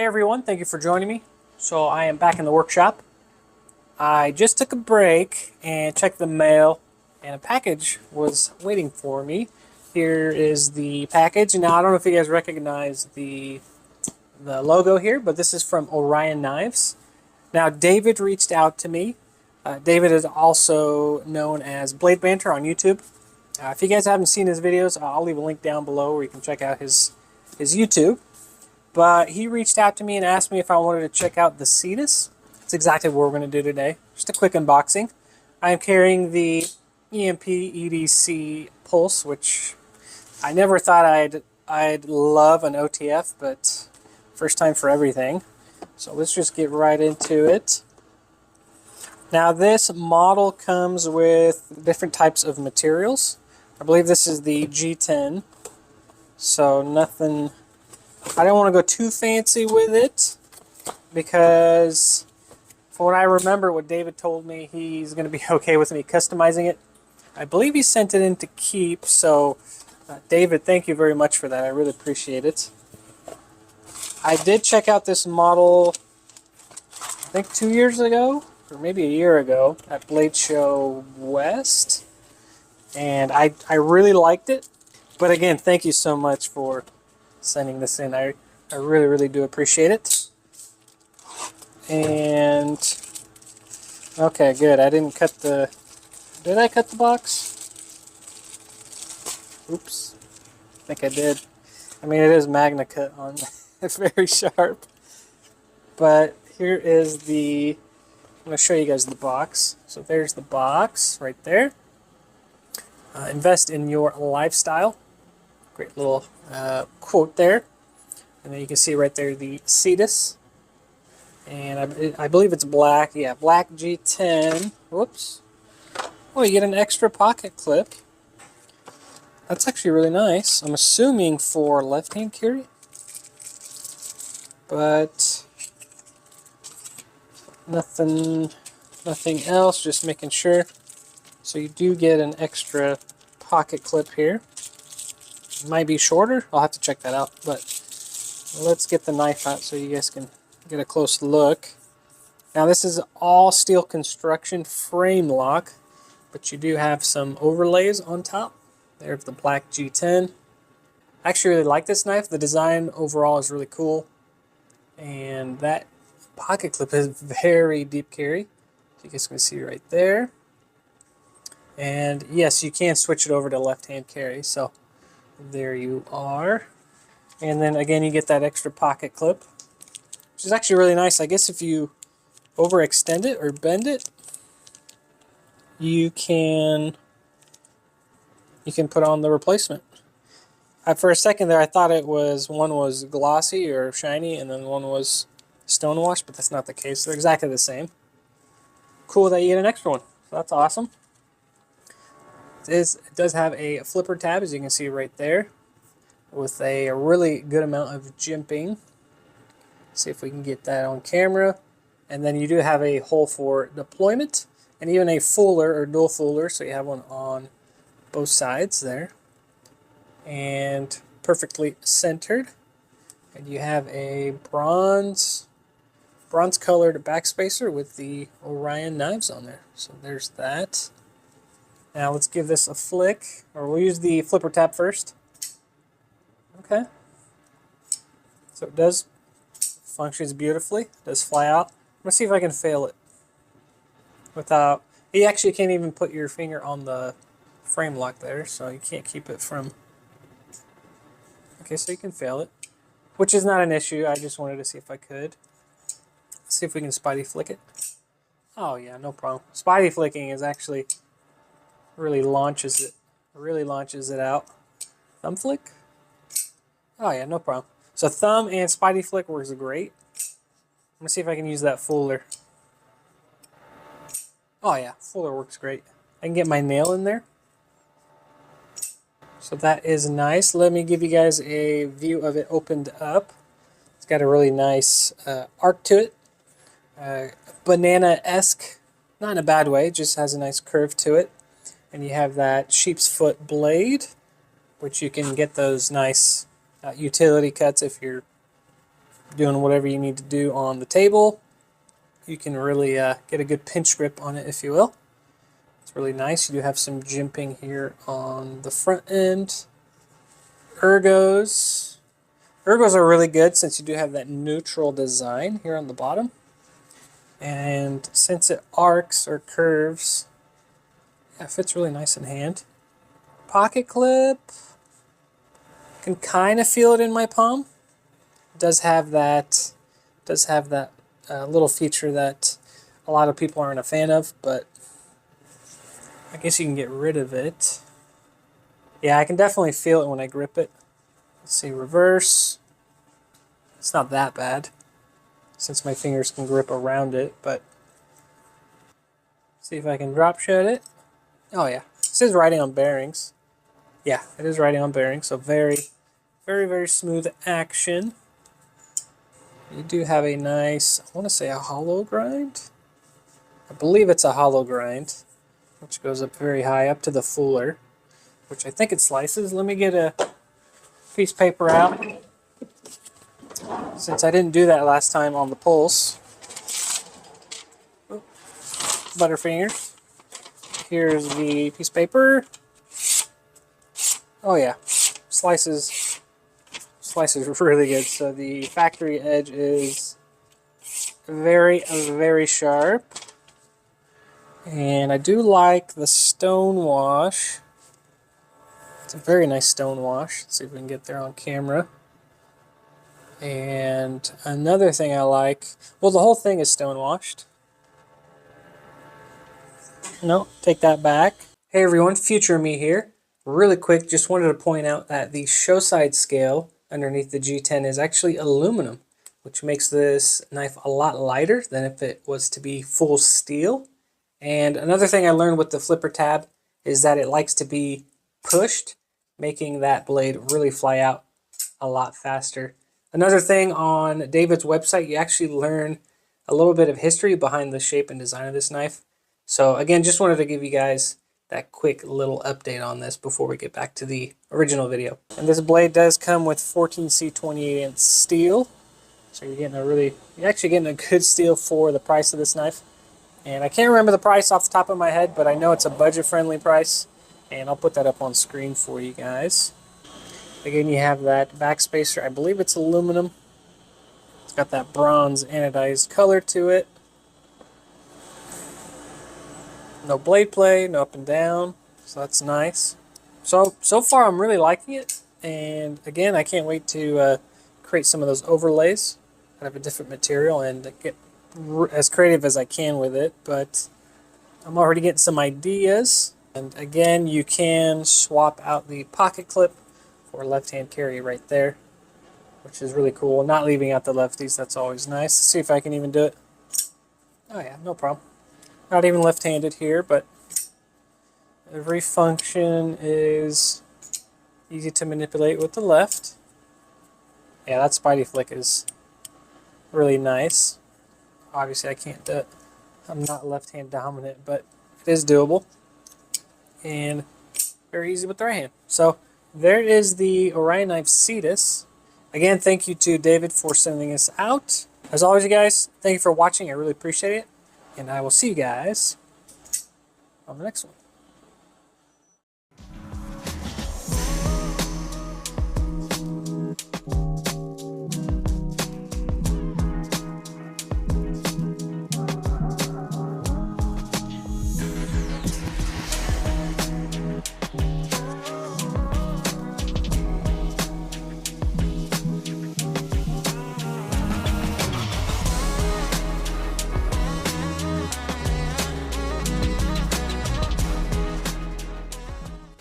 Hey everyone, thank you for joining me. So I am back in the workshop. I just took a break and checked the mail, and a package was waiting for me. Here is the package. Now I don't know if you guys recognize the logo here, but this is from Orion Knives. Now David reached out to me. David is also known as BladeBanter on YouTube. If you guys haven't seen his videos, I'll leave a link down below where you can check out his YouTube. But he reached out to me and asked me if I wanted to check out the Cetus. That's exactly what we're going to do today. Just a quick unboxing. I am carrying the EMP EDC Pulse, which I never thought I'd love an OTF, but first time for everything. So let's just get right into it. Now this model comes with different types of materials. I believe this is the G10, so nothing... I don't want to go too fancy with it because, from what I remember, what David told me, he's going to be okay with me customizing it. I believe he sent it in to keep, so David, thank you very much for that. I really appreciate it. I did check out this model, I think 2 years ago, or maybe a year ago, at Blade Show West, and I really liked it. But again, thank you so much for sending this in. I really do appreciate it. And okay, good. I didn't cut the... Did I cut the box? Oops. I think I did. I mean, it is Magna cut on. It's very sharp. But here is the... I'm going to show you guys the box. So there's the box right there. Invest in your lifestyle. Great little quote there. And then you can see right there the Cetus. And I believe it's black. Yeah, black G10. Whoops. Oh, you get an extra pocket clip. That's actually really nice. I'm assuming for left-hand carry. But nothing else, just making sure. So you do get an extra pocket clip here. Might be shorter. I'll have to check that out. But let's get the knife out so you guys can get a close look. Now this is all steel construction frame lock, but you do have some overlays on top. There's the black G10. I actually really like this knife. The design overall is really cool. And that pocket clip is very deep carry. So you guys can see right there. And yes, you can switch it over to left-hand carry. So there you are. And then again, you get that extra pocket clip, which is actually really nice. I guess if you overextend it or bend it, you can put on the replacement. For a second there, I thought one was glossy or shiny, and then one was stonewash, but that's not the case. They're exactly the same. Cool that you get an extra one. So that's awesome. It does have a flipper tab, as you can see right there, with a really good amount of jimping. See if we can get that on camera. And then you do have a hole for deployment, and even a fuller or dual fuller, so you have one on both sides there. And perfectly centered. And you have a bronze colored backspacer with the Orion Knives on there. So there's that. Now let's give this a flick, or we'll use the flipper tab first. Okay. So it does functions beautifully. It does fly out. I'm gonna see if I can fail it without. You actually can't even put your finger on the frame lock there, so you can't keep it from. Okay, so you can fail it, which is not an issue. I just wanted to see if I could. Let's see if we can spidey flick it. Oh yeah, no problem. Spidey flicking is actually really launches it out. Thumb flick? Oh yeah, no problem. So thumb and spidey flick works great. I'm gonna see if I can use that fuller. Oh yeah, fuller works great. I can get my nail in there. So that is nice. Let me give you guys a view of it opened up. It's got a really nice arc to it. Banana-esque, not in a bad way, it just has a nice curve to it. And you have that sheep's foot blade, which you can get those nice utility cuts if you're doing whatever you need to do on the table. You can really get a good pinch grip on it, if you will. It's really nice. You do have some jimping here on the front end. Ergos. Ergos are really good since you do have that neutral design here on the bottom. And since it arcs or curves, yeah, it fits really nice in hand. Pocket clip. Can kind of feel it in my palm. It does have that little feature that a lot of people aren't a fan of, but I guess you can get rid of it. Yeah, I can definitely feel it when I grip it. Let's see, reverse. It's not that bad since my fingers can grip around it, but see if I can drop shut it. Oh yeah, this is riding on bearings. Yeah, it is riding on bearings, so very, very, very smooth action. You do have a nice, I want to say a hollow grind. I believe it's a hollow grind, which goes up very high up to the fuller, which I think it slices. Let me get a piece of paper out, since I didn't do that last time on the pulse. Butterfingers. Here's the piece of paper. Oh yeah, slices really good. So the factory edge is very, very sharp. And I do like the stone wash. It's a very nice stone wash. Let's see if we can get there on camera. And another thing I like, well, the whole thing is stone washed. No, take that back. Hey everyone, future me here. Really quick, just wanted to point out that the show side scale underneath the G10 is actually aluminum, which makes this knife a lot lighter than if it was to be full steel. And another thing I learned with the flipper tab is that it likes to be pushed, making that blade really fly out a lot faster. Another thing, on David's website, you actually learn a little bit of history behind the shape and design of this knife. So again, just wanted to give you guys that quick little update on this before we get back to the original video. And this blade does come with 14C 28-inch steel. So you're actually getting a good steel for the price of this knife. And I can't remember the price off the top of my head, but I know it's a budget-friendly price. And I'll put that up on screen for you guys. Again, you have that back spacer. I believe it's aluminum. It's got that bronze anodized color to it. No blade play, no up and down, so that's nice. So far I'm really liking it, and again, I can't wait to create some of those overlays out of a different material and get as creative as I can with it, but I'm already getting some ideas. And again, you can swap out the pocket clip for left-hand carry right there, which is really cool. Not leaving out the lefties, that's always nice. Let's see if I can even do it. Oh yeah, no problem. Not even left-handed here, but every function is easy to manipulate with the left. Yeah, that Spidey flick is really nice. Obviously, I can't do it. I'm not left-hand dominant, but it is doable. And very easy with the right hand. So there is the Orion Knives Cetus. Again, thank you to David for sending this out. As always, you guys, thank you for watching. I really appreciate it. And I will see you guys on the next one.